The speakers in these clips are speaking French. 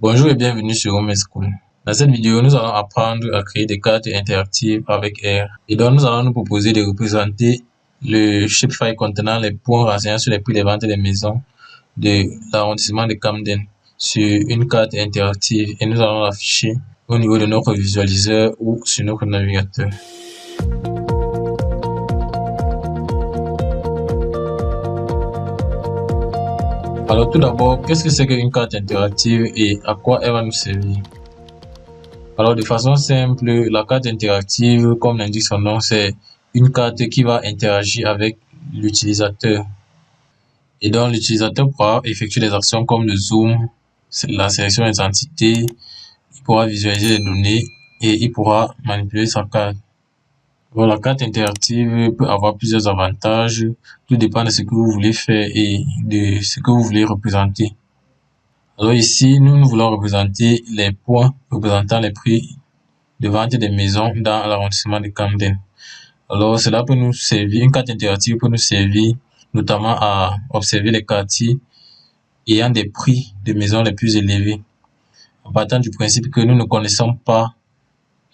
Bonjour et bienvenue sur Home School. Dans cette vidéo, nous allons apprendre à créer des cartes interactives avec R. Et donc, nous allons nous proposer de représenter le shapefile contenant les points renseignant sur les prix des ventes des maisons de l'arrondissement de Camden sur une carte interactive et nous allons l'afficher au niveau de notre visualiseur ou sur notre navigateur. Alors tout d'abord, qu'est-ce que c'est qu'une carte interactive et à quoi elle va nous servir? Alors de façon simple, la carte interactive, comme l'indique son nom, c'est une carte qui va interagir avec l'utilisateur. Et donc l'utilisateur pourra effectuer des actions comme le zoom, la sélection des entités, il pourra visualiser les données et il pourra manipuler sa carte. Bon, la carte interactive peut avoir plusieurs avantages, tout dépend de ce que vous voulez faire et de ce que vous voulez représenter. Alors ici, nous voulons représenter les points représentant les prix de vente des maisons dans l'arrondissement de Camden. Alors cela peut nous servir, une carte interactive peut nous servir notamment à observer les quartiers ayant des prix de maisons les plus élevés, en partant du principe que nous ne connaissons pas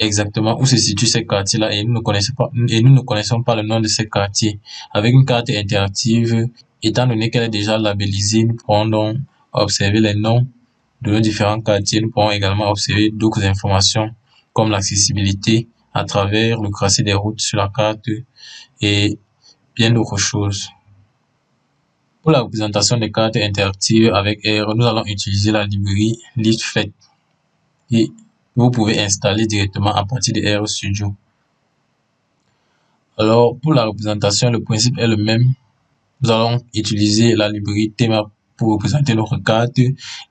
exactement où se situent ces quartiers-là et nous ne connaissons pas le nom de ces quartiers. Avec une carte interactive, étant donné qu'elle est déjà labellisée, nous pourrons donc observer les noms de nos différents quartiers. Nous pourrons également observer d'autres informations comme l'accessibilité à travers le tracé des routes sur la carte et bien d'autres choses. Pour la représentation des cartes interactives avec R, nous allons utiliser la librairie Leaflet et vous pouvez installer directement à partir de RStudio. Alors, pour la représentation, le principe est le même. Nous allons utiliser la librairie Thema pour représenter notre carte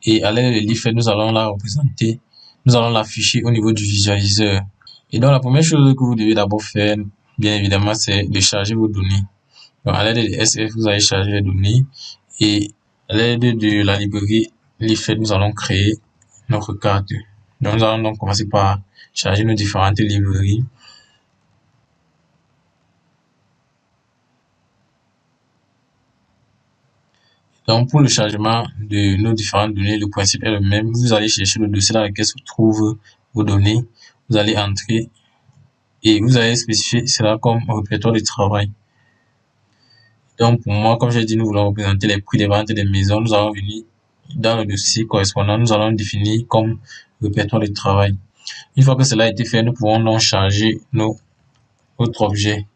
et à l'aide de Leaflet, nous allons la représenter. Nous allons l'afficher au niveau du visualiseur. Et donc, la première chose que vous devez d'abord faire, bien évidemment, c'est de charger vos données. Donc, à l'aide de SF, vous allez charger les données et à l'aide de la librairie Leaflet, nous allons créer notre carte. Donc, nous allons donc commencer par charger nos différentes librairies. Donc, pour le chargement de nos différentes données, le principe est le même. Vous allez chercher le dossier dans lequel se trouvent vos données. Vous allez entrer et vous allez spécifier cela comme répertoire de travail. Donc, pour moi, comme j'ai dit, nous voulons représenter les prix des ventes des maisons. Nous allons venir dans le dossier correspondant. Nous allons définir comme répertoire de travail. Une fois que cela a été fait, nous pouvons donc charger notre objet.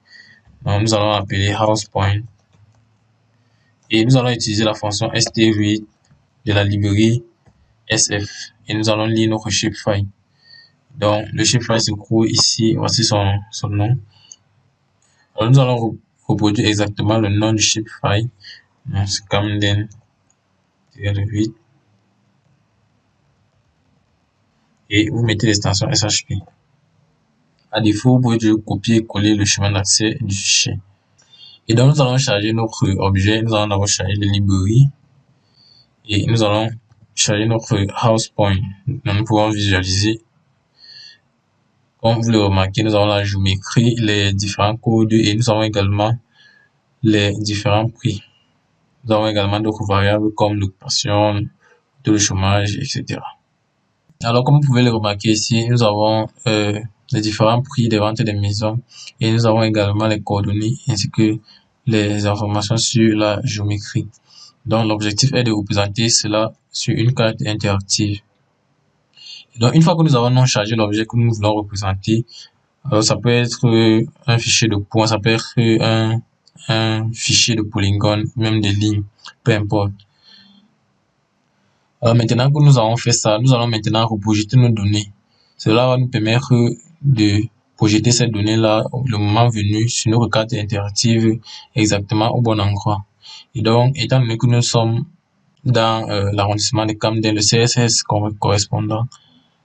Donc, nous allons appeler HousePoint. Et nous allons utiliser la fonction stread de la librairie SF. Et nous allons lire notre shapefile. Donc, le shapefile se trouve ici. Voici son nom. Alors, nous allons reproduire exactement le nom du shapefile. Donc, c'est Camden 8. Et vous mettez l'extension SHP. À défaut, vous pouvez toujours copier et coller le chemin d'accès du fichier. Et donc, nous allons charger notre objet. Nous allons d'abord charger les librairies. Et nous allons charger notre HousePoint. Donc, nous pouvons visualiser. Comme vous le remarquez, nous avons la géométrie, les différents codes et nous avons également les différents prix. Nous avons également d'autres variables comme l'occupation, taux de chômage, etc. Alors, comme vous pouvez le remarquer ici, nous avons les différents prix des ventes des maisons et nous avons également les coordonnées ainsi que les informations sur la géométrie. Donc, l'objectif est de représenter cela sur une carte interactive. Donc, une fois que nous avons chargé l'objet que nous voulons représenter, alors ça peut être un fichier de points, ça peut être un fichier de polygone, même des lignes, peu importe. Alors maintenant que nous avons fait ça, nous allons maintenant reprojeter nos données. Cela va nous permettre de projeter ces données-là le moment venu sur notre carte interactive exactement au bon endroit. Et donc, étant donné que nous sommes dans l'arrondissement de Camden, le CSS correspondant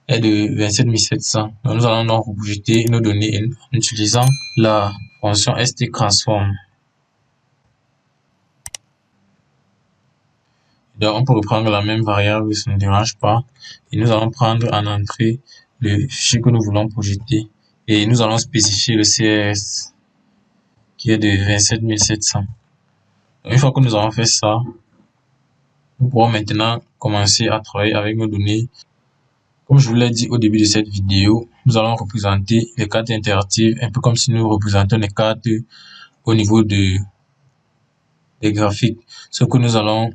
est de 27 700. Donc, nous allons donc reprojeter nos données en utilisant la fonction sttransform. Donc, on peut reprendre la même variable, ça ne dérange pas. Et nous allons prendre en entrée le fichier que nous voulons projeter. Et nous allons spécifier le CSS qui est de 27 700. Donc, une fois que nous avons fait ça, nous pourrons maintenant commencer à travailler avec nos données. Comme je vous l'ai dit au début de cette vidéo, nous allons représenter les cartes interactives un peu comme si nous représentons les cartes au niveau des graphiques. Ce que nous allons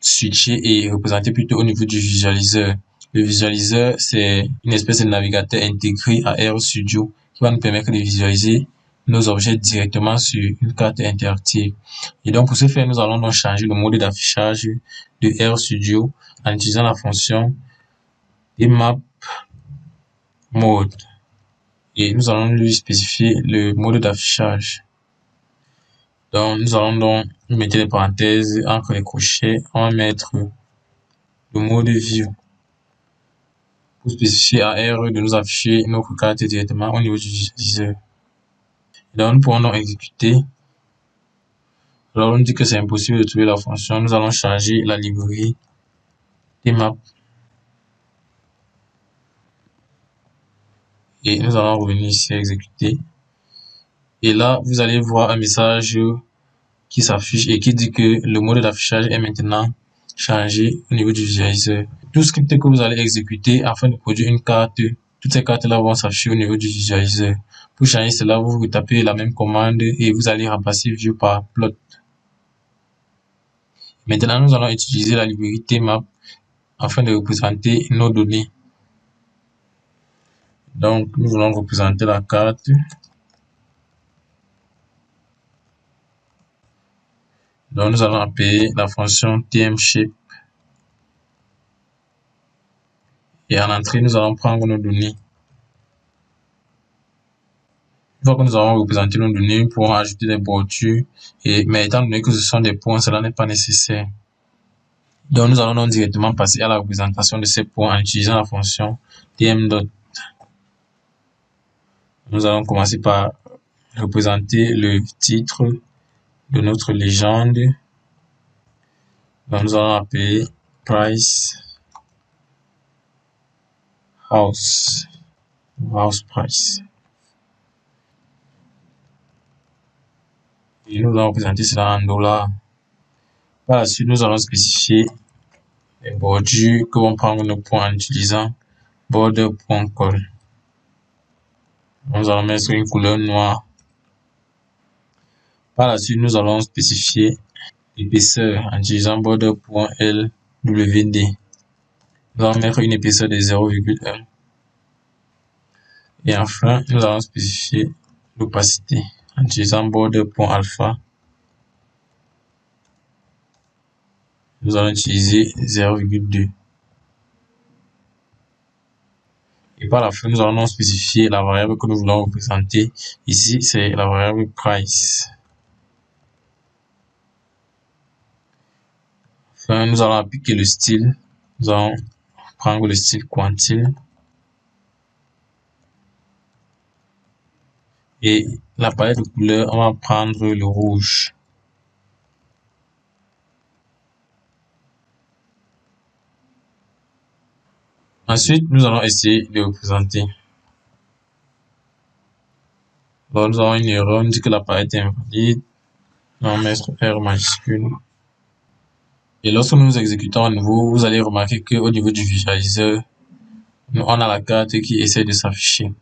switcher et représenter plutôt au niveau du visualiseur. Le visualiseur, c'est une espèce de navigateur intégré à RStudio qui va nous permettre de visualiser nos objets directement sur une carte interactive. Et donc, pour ce faire, nous allons donc changer le mode d'affichage de RStudio en utilisant la fonction map mode. Et nous allons lui spécifier le mode d'affichage. Donc, nous allons donc mettre des parenthèses entre les crochets. On va mettre le mode view pour spécifier à R de nous afficher notre carte directement au niveau du visualiseur. Donc, nous pourrons donc exécuter. Alors, on dit que c'est impossible de trouver la fonction. Nous allons charger la librairie tmap. Et nous allons revenir ici à exécuter. Et là, vous allez voir un message qui s'affiche et qui dit que le mode d'affichage est maintenant changé au niveau du visualiseur. Tout script que vous allez exécuter afin de produire une carte, toutes ces cartes-là vont s'afficher au niveau du visualiseur. Pour changer cela, vous tapez la même commande et vous allez remplacer view par plot. Maintenant, nous allons utiliser la librairie tmap afin de représenter nos données. Donc, nous voulons représenter la carte. Donc, nous allons appeler la fonction tmShape. Et en entrée, nous allons prendre nos données. Une fois que nous avons représenté nos données, nous pourrons ajouter des bordures. Mais étant donné que ce sont des points, cela n'est pas nécessaire. Donc, nous allons donc directement passer à la représentation de ces points en utilisant la fonction tmDot. Nous allons commencer par représenter le titre de notre légende. Donc, nous allons appeler Price House Price. Et nous allons représenter cela en dollars. Par la suite, nous allons spécifier les bordures que vont prendre nos points en utilisant border.col. Nous allons mettre une couleur noire. Par la suite, nous allons spécifier l'épaisseur en utilisant border.lwd. Nous allons mettre une épaisseur de 0,1. Et enfin, nous allons spécifier l'opacité en utilisant border.alpha. Nous allons utiliser 0,2. Et par la fin, nous allons spécifier la variable que nous voulons représenter. Ici, c'est la variable price. Enfin, nous allons appliquer le style. Nous allons prendre le style Quantile. Et la palette de couleurs, on va prendre le rouge. Ensuite, nous allons essayer de représenter. Alors, nous avons une erreur, on dit que la palette est invalide. Nous allons mettre R majuscule. Et lorsque nous exécutons à nouveau, vous allez remarquer qu'au niveau du visualiseur, on a la carte qui essaie de s'afficher.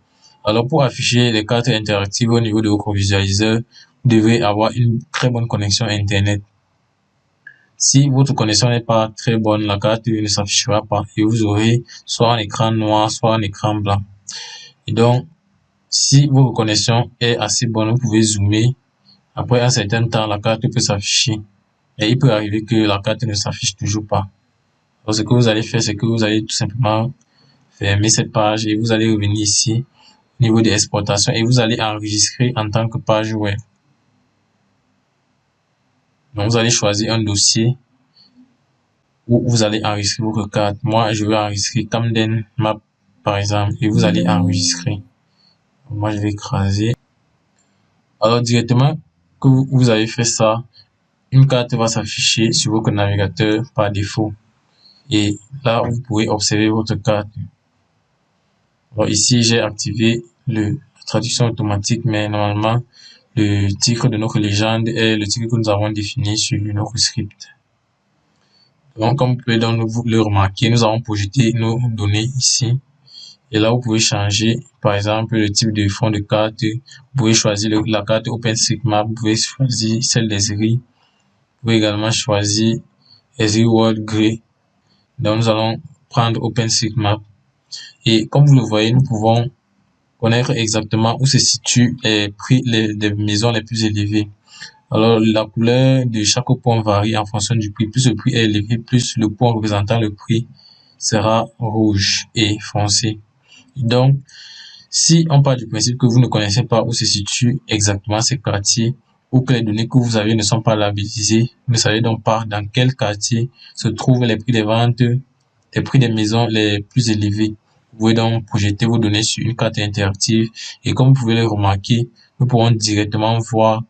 Alors, pour afficher les cartes interactives au niveau de votre visualiseur, vous devez avoir une très bonne connexion Internet. Si votre connexion n'est pas très bonne, la carte ne s'affichera pas et vous aurez soit un écran noir, soit un écran blanc. Et donc, si votre connexion est assez bonne, vous pouvez zoomer. Après un certain temps, la carte peut s'afficher. Et il peut arriver que la carte ne s'affiche toujours pas. Donc, ce que vous allez faire, c'est que vous allez tout simplement fermer cette page et vous allez revenir ici au niveau des exportations et vous allez enregistrer en tant que page web. Donc, vous allez choisir un dossier où vous allez enregistrer votre carte. Moi, je vais enregistrer Camden Map, par exemple, et vous allez enregistrer. Moi, je vais écraser. Alors, directement que vous avez fait ça, une carte va s'afficher sur votre navigateur par défaut. Et là, vous pouvez observer votre carte. Alors, ici, j'ai activé la traduction automatique, mais normalement, le titre de notre légende est le titre que nous avons défini sur notre script. Donc, comme vous pouvez donc vous le remarquer, nous avons projeté nos données ici. Et là, vous pouvez changer, par exemple, le type de fond de carte. Vous pouvez choisir la carte OpenStreetMap. Vous pouvez choisir celle des ESRI. Vous pouvez également choisir ESRI World Grey. Donc, nous allons prendre OpenStreetMap. Et comme vous le voyez, nous pouvons connaître exactement où se situent les prix des maisons les plus élevées. Alors, la couleur de chaque point varie en fonction du prix. Plus le prix est élevé, plus le point représentant le prix sera rouge et foncé. Donc, si on part du principe que vous ne connaissez pas où se situent exactement ces quartiers ou que les données que vous avez ne sont pas labellisées, vous ne savez donc pas dans quel quartier se trouvent les prix des ventes, les prix des maisons les plus élevés. Vous pouvez donc projeter vos données sur une carte interactive et comme vous pouvez le remarquer, nous pourrons directement voir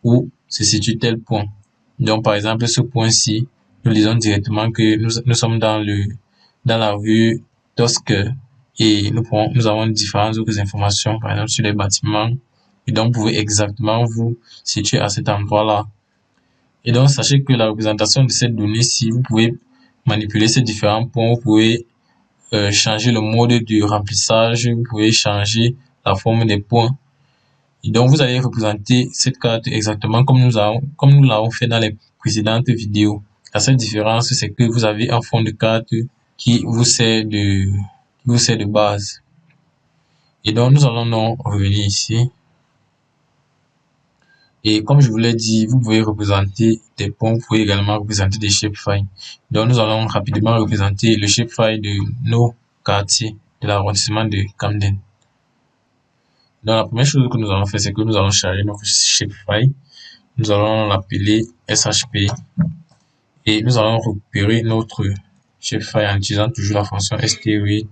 où se situe tel point. Donc, par exemple, ce point-ci, nous disons directement que nous sommes dans la rue Tosque et nous avons différentes autres informations, par exemple, sur les bâtiments. Et donc, vous pouvez exactement vous situer à cet endroit-là. Et donc, sachez que la représentation de cette donnée-ci, vous pouvez manipuler ces différents points, vous pouvez changer le mode de remplissage, vous pouvez changer la forme des points. Et donc, vous allez représenter cette carte exactement comme nous l'avons fait dans les précédentes vidéos. La seule différence, c'est que vous avez un fond de carte qui vous sert de base. Et donc, nous allons donc revenir ici. Et comme je vous l'ai dit, vous pouvez représenter des points, vous pouvez également représenter des shapefiles. Donc, nous allons rapidement représenter le shapefile de nos quartiers de l'arrondissement de Camden. Donc, la première chose que nous allons faire, c'est que nous allons charger notre shapefile. Nous allons l'appeler SHP et nous allons récupérer notre shapefile en utilisant toujours la fonction stread.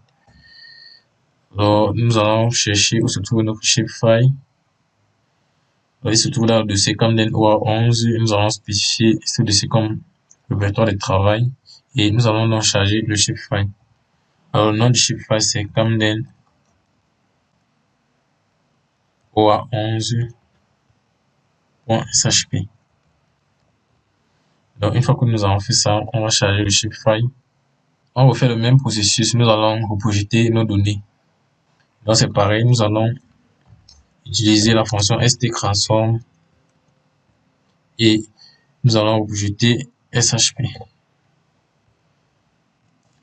Alors, nous allons chercher où se trouve notre shapefile. Il se trouve dans le dossier Camden OA11. Nous allons spécifier ce dossier comme répertoire de travail et nous allons donc charger le shapefile. Alors, le nom du shapefile c'est Camden OA11.shp. Donc, une fois que nous avons fait ça, on va charger le shapefile. On refait le même processus, nous allons reprojeter nos données. Donc, c'est pareil, nous allons utiliser la fonction sttransform et nous allons reprojeter SHP.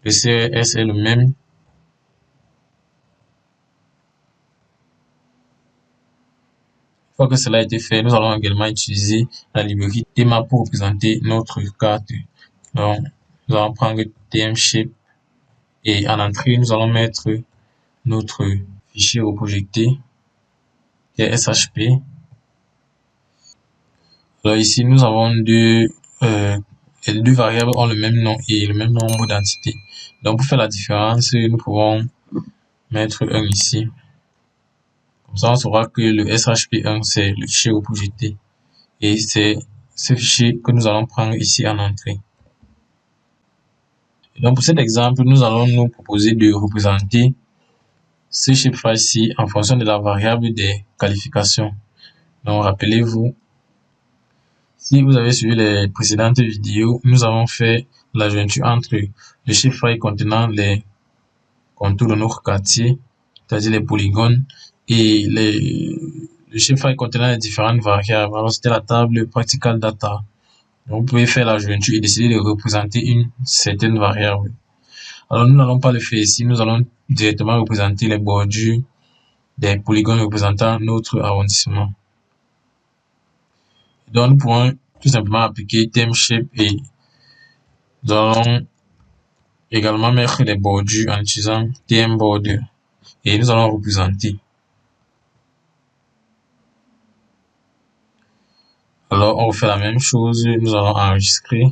Le CRS est le même. Une fois que cela a été fait, nous allons également utiliser la librairie thema pour représenter notre carte. Donc, nous allons prendre tmShape et en entrée, nous allons mettre notre fichier reprojeté qui est SHP. Alors ici, nous avons les deux variables ont le même nom et le même nombre d'entités. Donc, pour faire la différence, nous pouvons mettre 1 ici. Comme ça, on saura que le SHP1, c'est le fichier reprojeté. Et c'est ce fichier que nous allons prendre ici en entrée. Et donc, pour cet exemple, nous allons nous proposer de représenter ce shapefile-ci en fonction de la variable des qualifications. Donc, rappelez-vous, si vous avez suivi les précédentes vidéos, nous avons fait la jointure entre le shapefile contenant les contours de notre quartier, c'est-à-dire les polygones, et le shapefile contenant les différentes variables. Alors, c'était la table practical data. Donc, vous pouvez faire la jointure et décider de représenter une certaine variable. Alors, nous n'allons pas le faire ici. Nous allons directement représenter les bordures des polygones représentant notre arrondissement. Donc, nous pourrons tout simplement appliquer tmShape et nous allons également mettre les bordures en utilisant tmBorder et nous allons représenter. Alors, on refait la même chose. Nous allons enregistrer.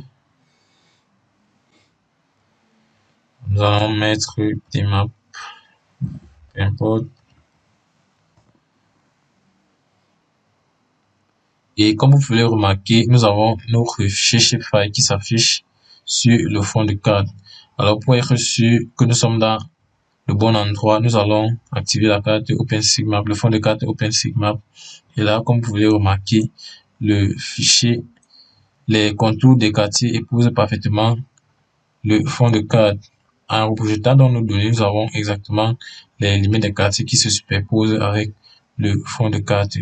Nous allons mettre tmap, import. Et comme vous pouvez le remarquer, nous avons notre fichier shapefile qui s'affiche sur le fond de carte. Alors, pour être sûr que nous sommes dans le bon endroit, nous allons activer la carte OpenStreetMap, le fond de carte OpenStreetMap. Et là, comme vous pouvez le remarquer, le fichier, les contours des quartiers épousent parfaitement le fond de carte. En reprojetant dans nos données, nous avons exactement les limites des quartiers qui se superposent avec le fond de carte.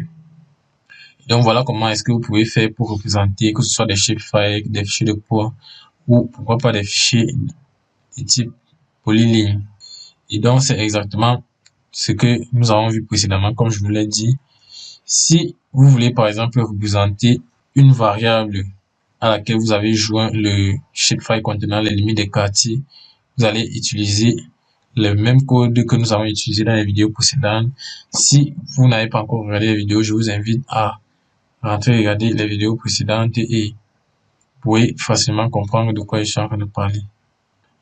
Donc voilà comment est-ce que vous pouvez faire pour représenter que ce soit des shapefiles, des fichiers de poids ou pourquoi pas des fichiers de type polyligne. Et donc c'est exactement ce que nous avons vu précédemment, comme je vous l'ai dit. Si vous voulez par exemple représenter une variable à laquelle vous avez joint le shapefile contenant les limites des quartiers, vous allez utiliser le même code que nous avons utilisé dans les vidéos précédentes. Si vous n'avez pas encore regardé les vidéos, je vous invite à rentrer regarder les vidéos précédentes et vous pouvez facilement comprendre de quoi je suis en train de parler.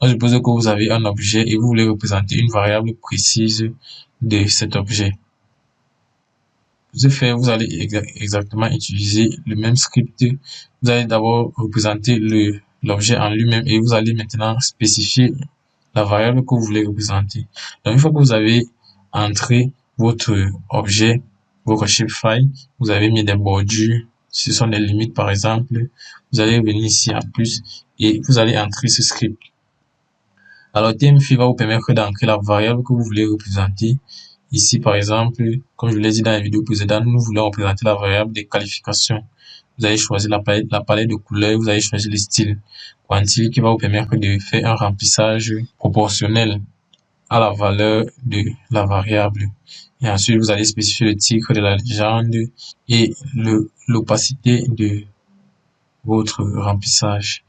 On suppose que vous avez un objet et vous voulez représenter une variable précise de cet objet. Pour ce faire, vous allez exactement utiliser le même script. Vous allez d'abord représenter l'objet en lui-même et vous allez maintenant spécifier la variable que vous voulez représenter. Donc, une fois que vous avez entré votre objet, votre shapefile, vous avez mis des bordures, ce sont des limites par exemple, vous allez venir ici en plus et vous allez entrer ce script. Alors, TMFI va vous permettre d'entrer la variable que vous voulez représenter. Ici, par exemple, comme je vous l'ai dit dans la vidéo précédente, nous voulons représenter la variable des qualifications. Vous allez choisir la palette de couleurs, vous allez choisir le style quantile qui va vous permettre de faire un remplissage proportionnel à la valeur de la variable. Et ensuite, vous allez spécifier le titre de la légende et l'opacité de votre remplissage.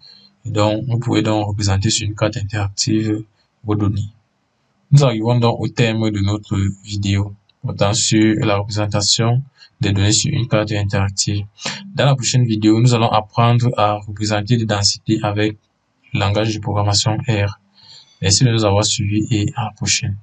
Et donc, vous pouvez donc représenter sur une carte interactive vos données. Nous arrivons donc au terme de notre vidéo portant sur la représentation des données sur une carte interactive. Dans la prochaine vidéo, nous allons apprendre à représenter des densités avec le langage de programmation R. Merci de nous avoir suivis et à la prochaine.